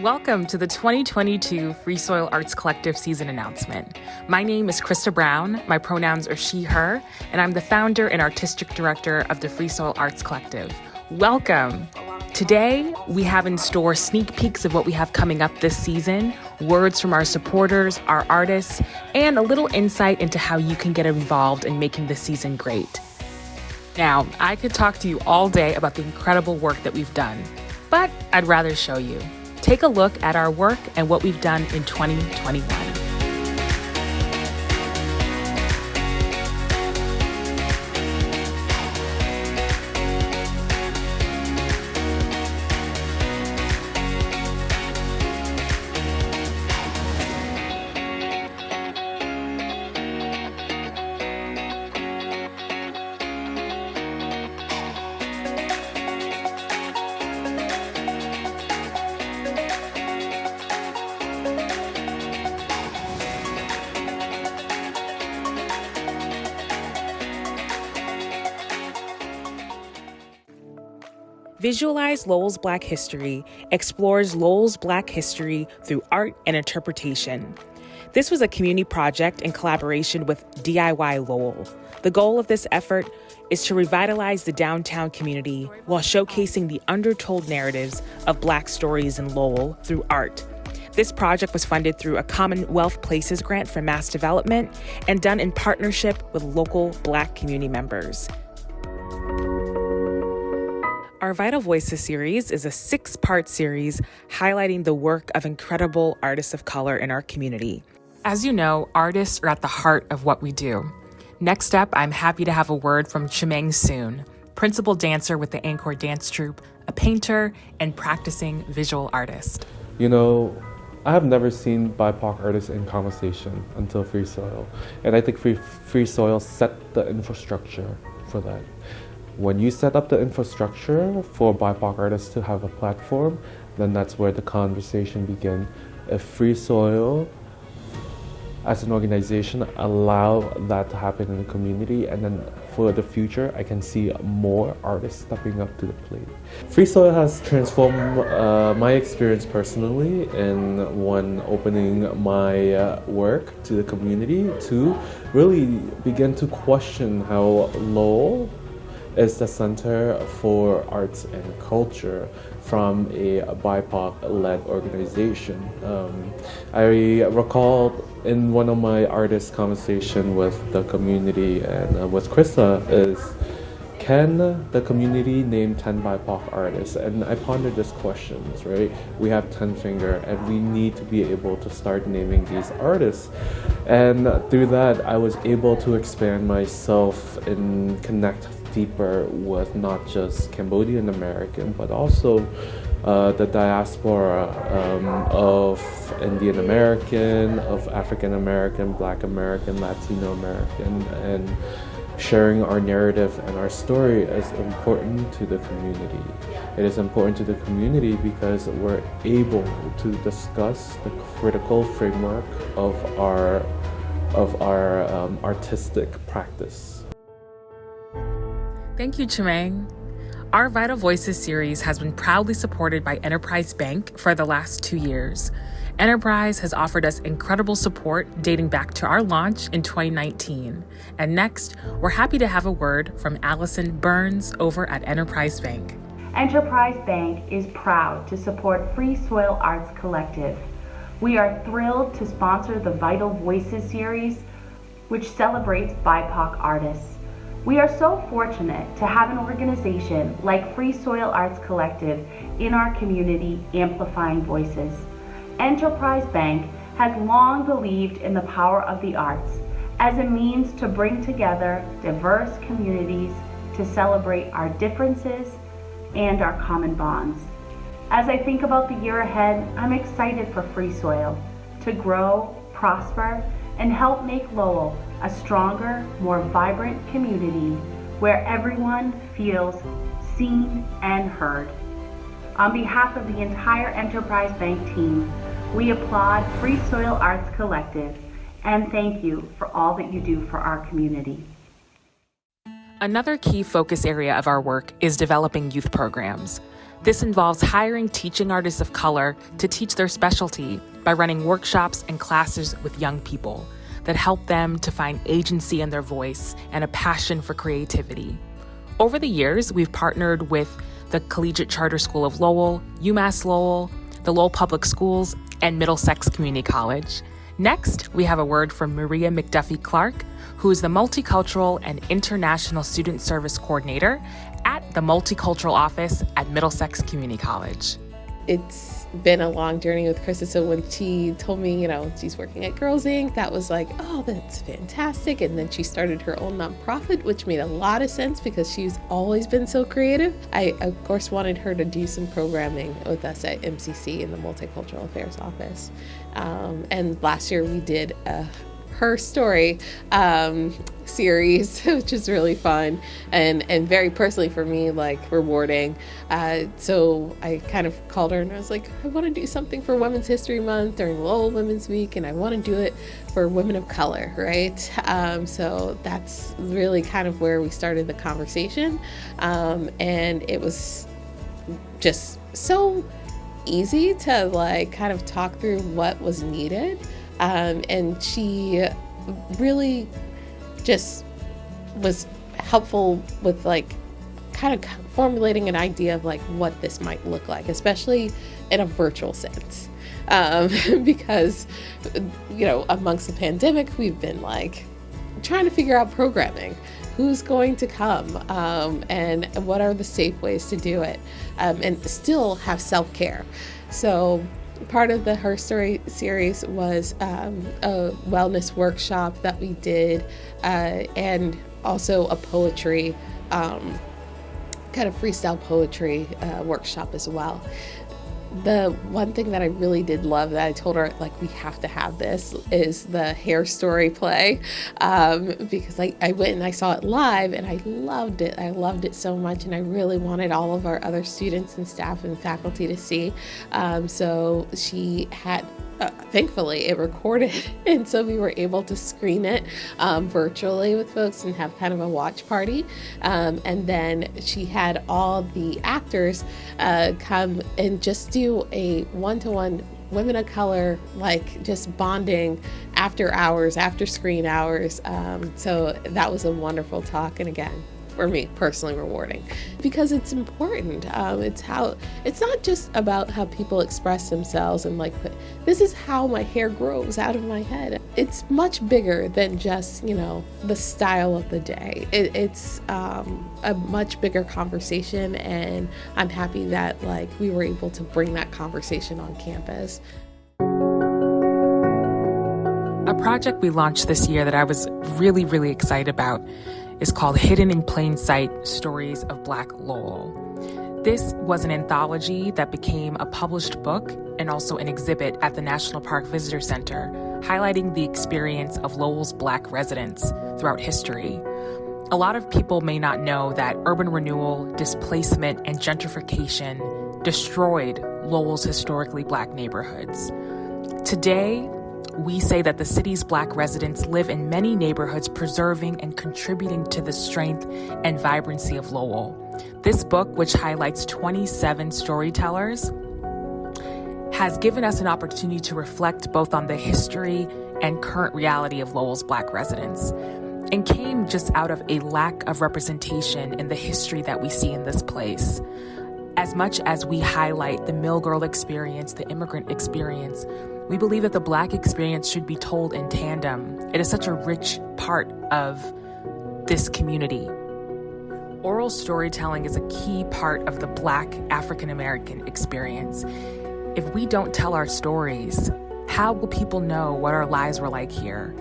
Welcome to the 2022 Free Soil Arts Collective season announcement. My name is Krista Brown, my pronouns are she, her, and I'm the founder and artistic director of the Free Soil Arts Collective. Welcome! Today, we have in store sneak peeks of what we have coming up this season, words from our supporters, our artists, and a little insight into how you can get involved in making this season great. Now, I could talk to you all day about the incredible work that we've done, but I'd rather show you. Take a look at our work and what we've done in 2021. Visualize Lowell's Black History explores Lowell's Black history through art and interpretation. This was a community project in collaboration with DIY Lowell. The goal of this effort is to revitalize the downtown community while showcasing the undertold narratives of Black stories in Lowell through art. This project was funded through a Commonwealth Places grant from Mass Development and done in partnership with local Black community members. Our Vital Voices series is a 6-part series highlighting the work of incredible artists of color in our community. As you know, artists are at the heart of what we do. Next up, I'm happy to have a word from Chimeng Soon, principal dancer with the Encore Dance Troupe, a painter, and practicing visual artist. You know, I have never seen BIPOC artists in conversation until Free Soil, and I think Free Soil set the infrastructure for that. When you set up the infrastructure for BIPOC artists to have a platform, then that's where the conversation begins. If Free Soil, as an organization, allow that to happen in the community, and then for the future, I can see more artists stepping up to the plate. Free Soil has transformed my experience personally in one, opening my work to the community, two, really begin to question how Lowell is the center for arts and culture from a BIPOC-led organization. I recall in one of my artist conversation with the community and with Krista is, can the community name 10 BIPOC artists? And I pondered this question, right? We have 10 finger and we need to be able to start naming these artists. And through that, I was able to expand myself and connect deeper with not just Cambodian American, but also the diaspora of Indian American, of African American, Black American, Latino American, and sharing our narrative and our story is important to the community. It is important to the community because we're able to discuss the critical framework of our artistic practice. Thank you, Chimeng. Our Vital Voices series has been proudly supported by Enterprise Bank for the last 2 years. Enterprise has offered us incredible support dating back to our launch in 2019. And next, we're happy to have a word from Allison Burns over at Enterprise Bank. Enterprise Bank is proud to support Free Soil Arts Collective. We are thrilled to sponsor the Vital Voices series, which celebrates BIPOC artists. We are so fortunate to have an organization like Free Soil Arts Collective in our community amplifying voices. Enterprise Bank has long believed in the power of the arts as a means to bring together diverse communities to celebrate our differences and our common bonds. As I think about the year ahead, I'm excited for Free Soil to grow, prosper, and help make Lowell a stronger, more vibrant community where everyone feels seen and heard. On behalf of the entire Enterprise Bank team, we applaud Free Soil Arts Collective and thank you for all that you do for our community. Another key focus area of our work is developing youth programs. This involves hiring teaching artists of color to teach their specialty by running workshops and classes with young people that help them to find agency in their voice and a passion for creativity. Over the years, we've partnered with the Collegiate Charter School of Lowell, UMass Lowell, the Lowell Public Schools, and Middlesex Community College. Next, we have a word from Maria McDuffie Clark, who is the Multicultural and International Student Service Coordinator at the Multicultural Office at Middlesex Community College. It's been a long journey with Krista. So when she told me, she's working at Girls Inc., that was like, oh, that's fantastic. And then she started her own nonprofit, which made a lot of sense because she's always been so creative. I, of course, wanted her to do some programming with us at MCC in the Multicultural Affairs Office. And last year we did Her Story series, which is really fun and very personally for me, like rewarding. So I kind of called her and I was like, I want to do something for Women's History Month during Lowell Women's Week, and I want to do it for women of color, right? So that's really kind of where we started the conversation. And it was just so easy to like kind of talk through what was needed. And she really just was helpful with like kind of formulating an idea of like what this might look like, especially in a virtual sense. Because, amongst the pandemic, we've been like trying to figure out programming, who's going to come, and what are the safe ways to do it, and still have self-care. So part of the Her Story series was a wellness workshop that we did, and also a poetry, kind of freestyle poetry workshop as well. The one thing that I really did love that I told her, like, we have to have this, is the Hair Story play, because I went and I saw it live and I loved it. I loved it so much, and I really wanted all of our other students and staff and faculty to see. So she had, thankfully, it recorded, and so we were able to screen it virtually with folks and have kind of a watch party. And then she had all the actors come and just do a one-to-one women of color, like just bonding after hours, after screen hours. So that was a wonderful talk. And again, for me personally, rewarding because it's important. It's not just about how people express themselves and like, this is how my hair grows out of my head. It's much bigger than just, the style of the day. It's a much bigger conversation, and I'm happy that like we were able to bring that conversation on campus. A project we launched this year that I was really, really excited about is called Hidden in Plain Sight: Stories of Black Lowell. This was an anthology that became a published book and also an exhibit at the National Park Visitor Center, highlighting the experience of Lowell's Black residents throughout history. A lot of people may not know that urban renewal, displacement, and gentrification destroyed Lowell's historically Black neighborhoods. Today, we say that the city's Black residents live in many neighborhoods, preserving and contributing to the strength and vibrancy of Lowell. This book, which highlights 27 storytellers, has given us an opportunity to reflect both on the history and current reality of Lowell's Black residents, and came just out of a lack of representation in the history that we see in this place. As much as we highlight the mill girl experience, the immigrant experience, we believe that the Black experience should be told in tandem. It is such a rich part of this community. Oral storytelling is a key part of the Black African American experience. If we don't tell our stories, how will people know what our lives were like here?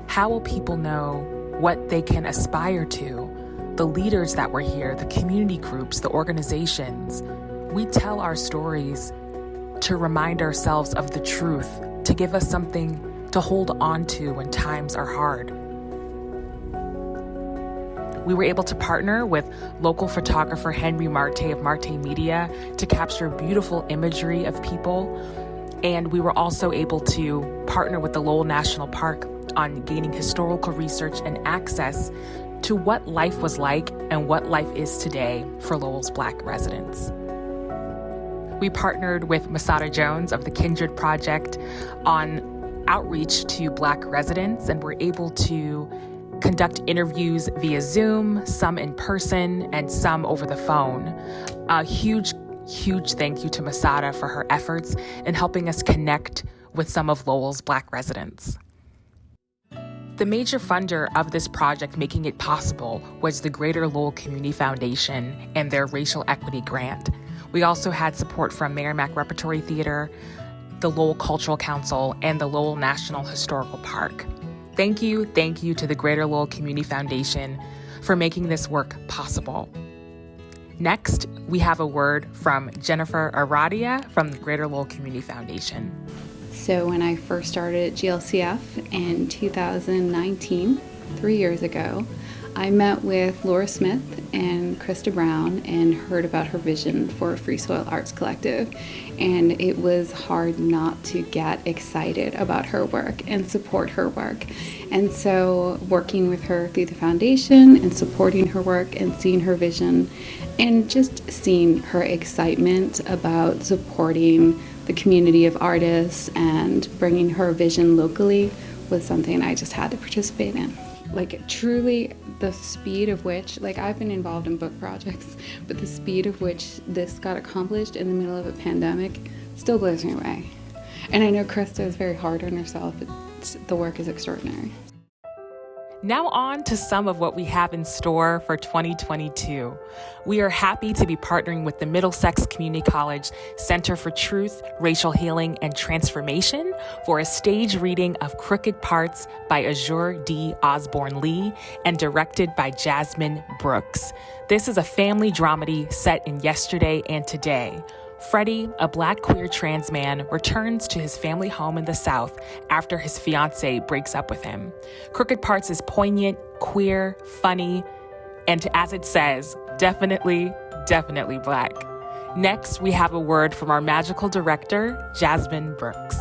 How will people know what they can aspire to? The leaders that were here, the community groups, the organizations. We tell our stories to remind ourselves of the truth, to give us something to hold on to when times are hard. We were able to partner with local photographer Henry Marte of Marte Media to capture beautiful imagery of people. And we were also able to partner with the Lowell National Park on gaining historical research and access to what life was like and what life is today for Lowell's Black residents. We partnered with Masada Jones of the Kindred Project on outreach to Black residents, and were able to conduct interviews via Zoom, some in person, and some over the phone. A huge thank you to Masada for her efforts in helping us connect with some of Lowell's Black residents. The major funder of this project making it possible was the Greater Lowell Community Foundation and their Racial Equity Grant. We also had support from Merrimack Repertory Theater, the Lowell Cultural Council, and the Lowell National Historical Park. Thank you to the Greater Lowell Community Foundation for making this work possible. Next, we have a word from Jennifer Aradia from the Greater Lowell Community Foundation. So when I first started at GLCF in 2019, 3 years ago, I met with Laura Smith and Krista Brown and heard about her vision for Free Soil Arts Collective. And it was hard not to get excited about her work and support her work. And so working with her through the foundation and supporting her work and seeing her vision and just seeing her excitement about supporting the community of artists and bringing her vision locally was something I just had to participate in. Like, truly, the speed of which, like, I've been involved in book projects, but the speed of which this got accomplished in the middle of a pandemic still blows me away. And I know Krista is very hard on herself, but the work is extraordinary. Now on to some of what we have in store for 2022. We are happy to be partnering with the Middlesex Community College Center for Truth, Racial Healing, and Transformation for a stage reading of Crooked Parts by Azure D. Osborne Lee and directed by Jasmine Brooks. This is a family dramedy set in yesterday and today. Freddie, a Black queer trans man, returns to his family home in the South after his fiancée breaks up with him. Crooked Parts is poignant, queer, funny, and as it says, definitely Black. Next, we have a word from our magical director, Jasmine Brooks.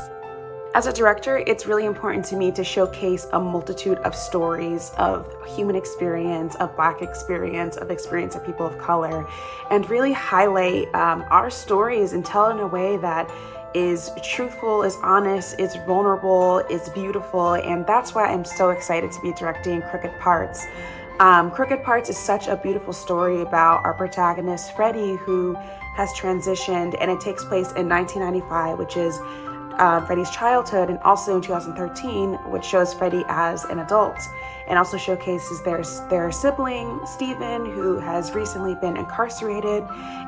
As a director, it's really important to me to showcase a multitude of stories of human experience, of Black experience, of experience of people of color, and really highlight our stories and tell in a way that is truthful, is honest, is vulnerable, is beautiful, and that's why I'm so excited to be directing Crooked Parts. Crooked Parts is such a beautiful story about our protagonist, Freddie, who has transitioned, and it takes place in 1995, which is Freddie's childhood, and also in 2013, which shows Freddie as an adult, and also showcases their sibling, Stephen, who has recently been incarcerated,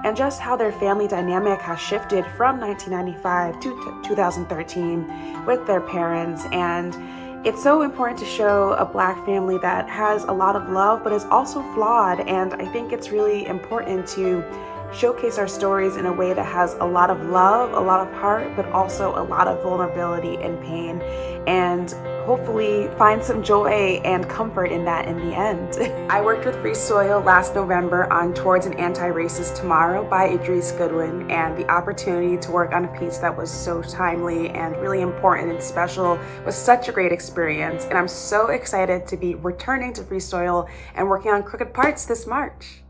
and just how their family dynamic has shifted from 1995 to 2013 with their parents. And it's so important to show a Black family that has a lot of love, but is also flawed, and I think it's really important to showcase our stories in a way that has a lot of love, a lot of heart, but also a lot of vulnerability and pain, and hopefully find some joy and comfort in that in the end. I worked with Free Soil last November on Towards an Anti-Racist Tomorrow by Idris Goodwin, and the opportunity to work on a piece that was so timely and really important and special was such a great experience, and I'm so excited to be returning to Free Soil and working on Crooked Parts this March.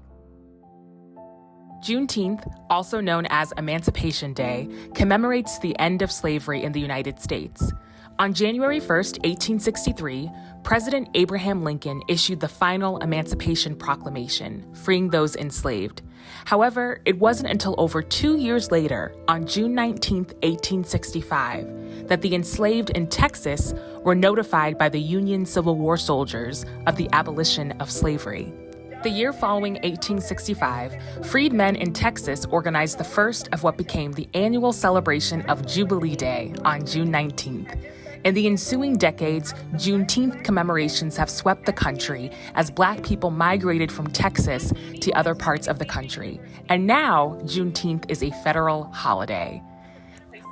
Juneteenth, also known as Emancipation Day, commemorates the end of slavery in the United States. On January 1st, 1863, President Abraham Lincoln issued the final Emancipation Proclamation, freeing those enslaved. However, it wasn't until over 2 years later, on June 19, 1865, that the enslaved in Texas were notified by the Union Civil War soldiers of the abolition of slavery. The year following 1865, freedmen in Texas organized the first of what became the annual celebration of Jubilee Day on June 19th. In the ensuing decades, Juneteenth commemorations have swept the country as Black people migrated from Texas to other parts of the country. And now, Juneteenth is a federal holiday.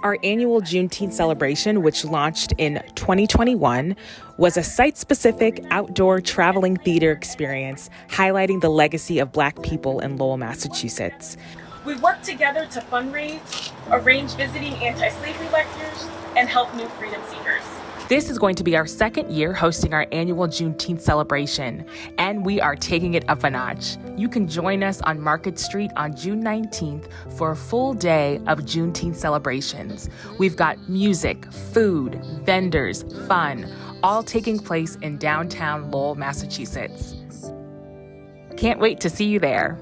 Our annual Juneteenth celebration, which launched in 2021, was a site-specific outdoor traveling theater experience highlighting the legacy of Black people in Lowell, Massachusetts. We worked together to fundraise, arrange visiting anti-slavery lectures, and help new freedom seekers. This is going to be our second year hosting our annual Juneteenth celebration, and we are taking it up a notch. You can join us on Market Street on June 19th for a full day of Juneteenth celebrations. We've got music, food, vendors, fun, all taking place in downtown Lowell, Massachusetts. Can't wait to see you there.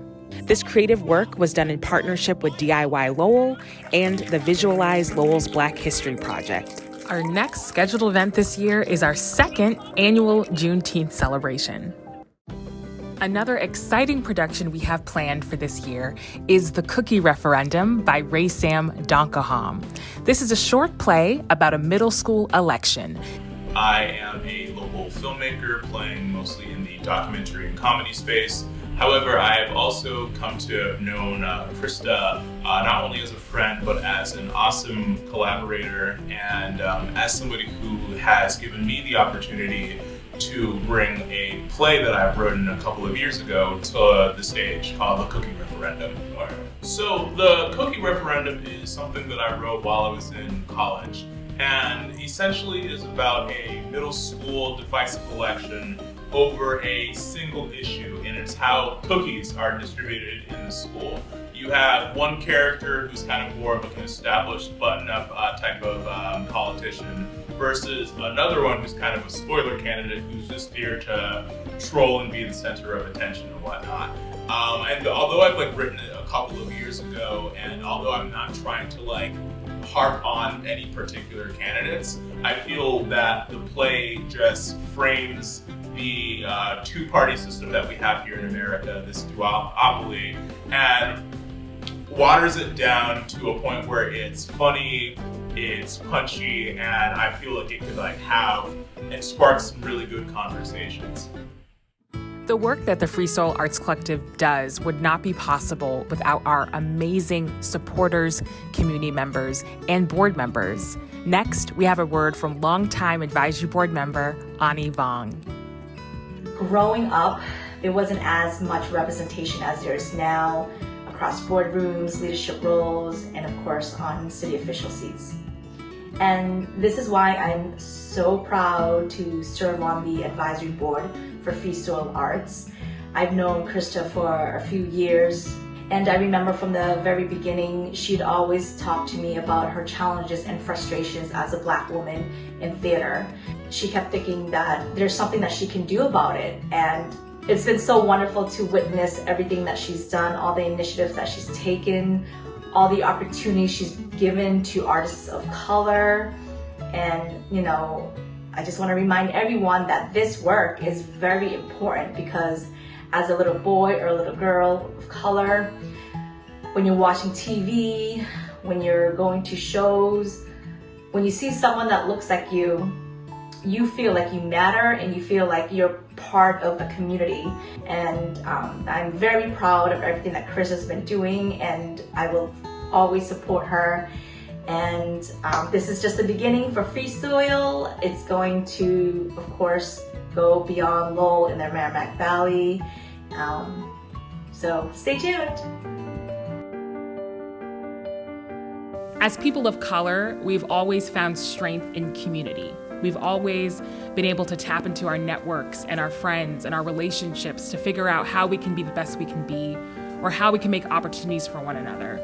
This creative work was done in partnership with DIY Lowell and the Visualize Lowell's Black History Project. Our next scheduled event this year is our second annual Juneteenth celebration. Another exciting production we have planned for this year is The Cookie Referendum by Raysam Donkahom. This is a short play about a middle school election. I am a local filmmaker playing mostly in the documentary and comedy space. However, I have also come to have known Krista not only as a friend, but as an awesome collaborator and as somebody who has given me the opportunity to bring a play that I wrote a couple of years ago to the stage called The Cookie Referendum. So The Cookie Referendum is something that I wrote while I was in college, and essentially is about a middle school divisive election over a single issue, and it's how cookies are distributed in the school. You have one character who's kind of more of an established button-up type of politician versus another one who's kind of a spoiler candidate who's just here to troll and be the center of attention and whatnot. And although I've written it a couple of years ago, and although I'm not trying to harp on any particular candidates, I feel that the play just frames the two-party system that we have here in America, this duopoly, and waters it down to a point where it's funny, it's punchy, and I feel like it could have and spark some really good conversations. The work that the Free Soil Arts Collective does would not be possible without our amazing supporters, community members, and board members. Next, we have a word from longtime advisory board member Ani Vong. Growing up, there wasn't as much representation as there is now across boardrooms, leadership roles, and of course on city official seats. And this is why I'm so proud to serve on the advisory board for Free Soil Arts. I've known Krista for a few years, and I remember from the very beginning, she'd always talk to me about her challenges and frustrations as a Black woman in theater. She kept thinking that there's something that she can do about it, and it's been so wonderful to witness everything that she's done, all the initiatives that she's taken, all the opportunities she's given to artists of color. And I just want to remind everyone that this work is very important, because as a little boy or a little girl of color, when you're watching TV, when you're going to shows, when you see someone that looks like you feel like you matter and you feel like you're part of a community. And I'm very proud of everything that Chris has been doing, and I will always support her. And this is just the beginning for Free Soil. It's going to, of course, go beyond Lowell in the Merrimack Valley. So stay tuned. As people of color, we've always found strength in community. We've always been able to tap into our networks and our friends and our relationships to figure out how we can be the best we can be, or how we can make opportunities for one another.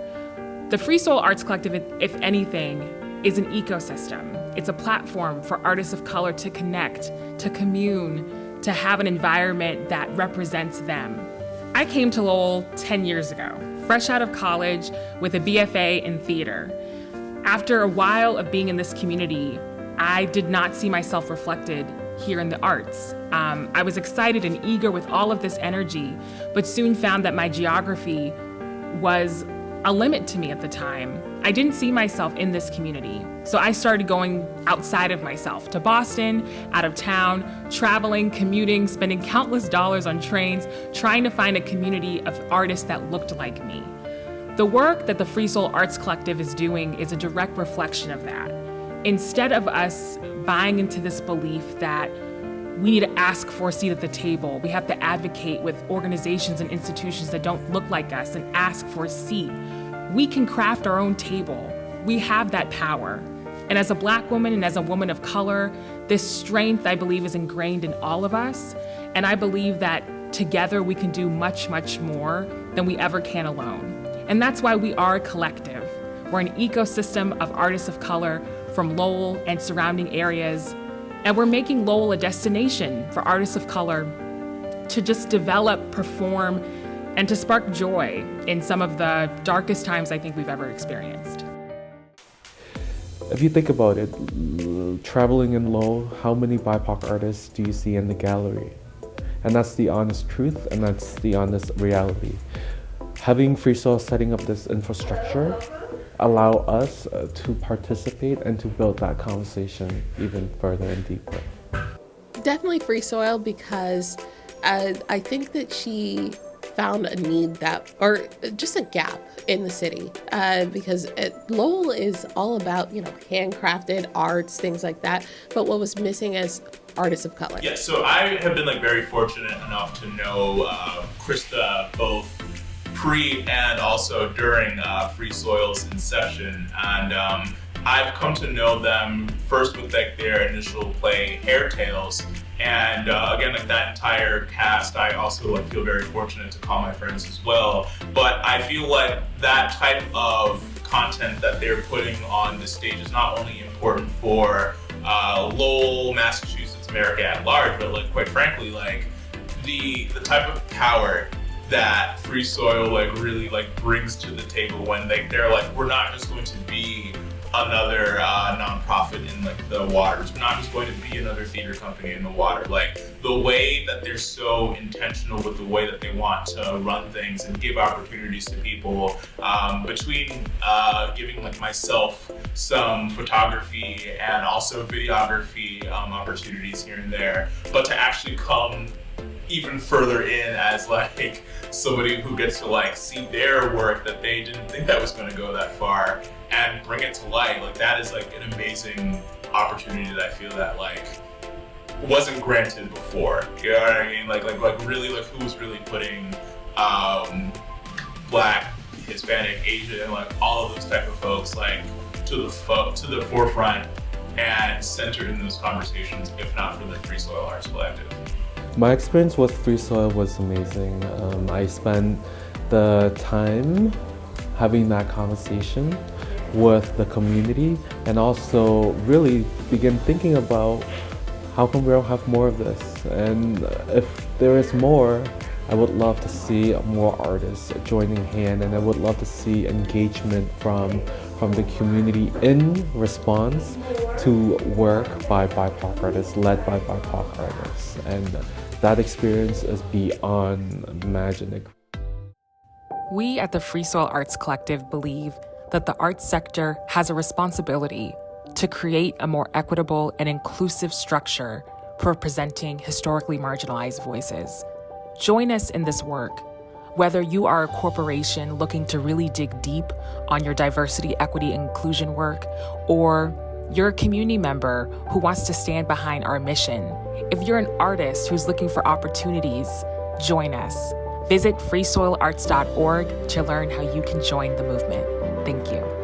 The Free Soil Arts Collective, if anything, is an ecosystem. It's a platform for artists of color to connect, to commune, to have an environment that represents them. I came to Lowell 10 years ago, fresh out of college with a BFA in theater. After a while of being in this community, I did not see myself reflected here in the arts. I was excited and eager with all of this energy, but soon found that my geography was a limit to me at the time. I didn't see myself in this community. So I started going outside of myself, to Boston, out of town, traveling, commuting, spending countless dollars on trains, trying to find a community of artists that looked like me. The work that the Free Soil Arts Collective is doing is a direct reflection of that. Instead of us buying into this belief that we need to ask for a seat at the table, we have to advocate with organizations and institutions that don't look like us and ask for a seat. We can craft our own table. We have that power. And as a Black woman and as a woman of color, this strength, I believe, is ingrained in all of us. And I believe that together we can do much, much more than we ever can alone. And that's why we are a collective. We're an ecosystem of artists of color from Lowell and surrounding areas. And we're making Lowell a destination for artists of color to just develop, perform, and to spark joy in some of the darkest times I think we've ever experienced. If you think about it, traveling in Lowell, how many BIPOC artists do you see in the gallery? And that's the honest truth, and that's the honest reality. Having Free Soil setting up this infrastructure allow us to participate and to build that conversation even further and deeper. Definitely Free Soil, because I think that she found a need or just a gap in the city, because Lowell is all about, handcrafted arts, things like that. But what was missing is artists of color. Yeah, so I have been very fortunate enough to know Krista both pre and also during Free Soil's inception, and I've come to know them first with their initial play Hair Tales, and again, that entire cast I also feel very fortunate to call my friends as well. But I feel like that type of content that they're putting on the stage is not only important for Lowell, Massachusetts, America at large, but quite frankly, the type of power that Free Soil really brings to the table when they're we're not just going to be another nonprofit in the waters. We're not just going to be another theater company in the water. The way that they're so intentional with the way that they want to run things and give opportunities to people, between giving myself some photography and also videography opportunities here and there, but to actually come even further in as somebody who gets to see their work that they didn't think that was going to go that far and bring it to light. That is an amazing opportunity that I feel that wasn't granted before. You know what I mean? Really who was really putting Black, Hispanic, Asian, all of those type of folks to the forefront and centered in those conversations, if not for the Free Soil Arts Collective. My experience with Free Soil was amazing. I spent the time having that conversation with the community and also really begin thinking about how come we don't have more of this. And if there is more, I would love to see more artists joining hand, and I would love to see engagement from the community in response to work by BIPOC artists, led by BIPOC artists. And that experience is beyond imagining. We at the Free Soil Arts Collective believe that the arts sector has a responsibility to create a more equitable and inclusive structure for presenting historically marginalized voices. Join us in this work. Whether you are a corporation looking to really dig deep on your diversity, equity, and inclusion work, or you're a community member who wants to stand behind our mission, if you're an artist who's looking for opportunities, join us. Visit freesoilarts.org to learn how you can join the movement. Thank you.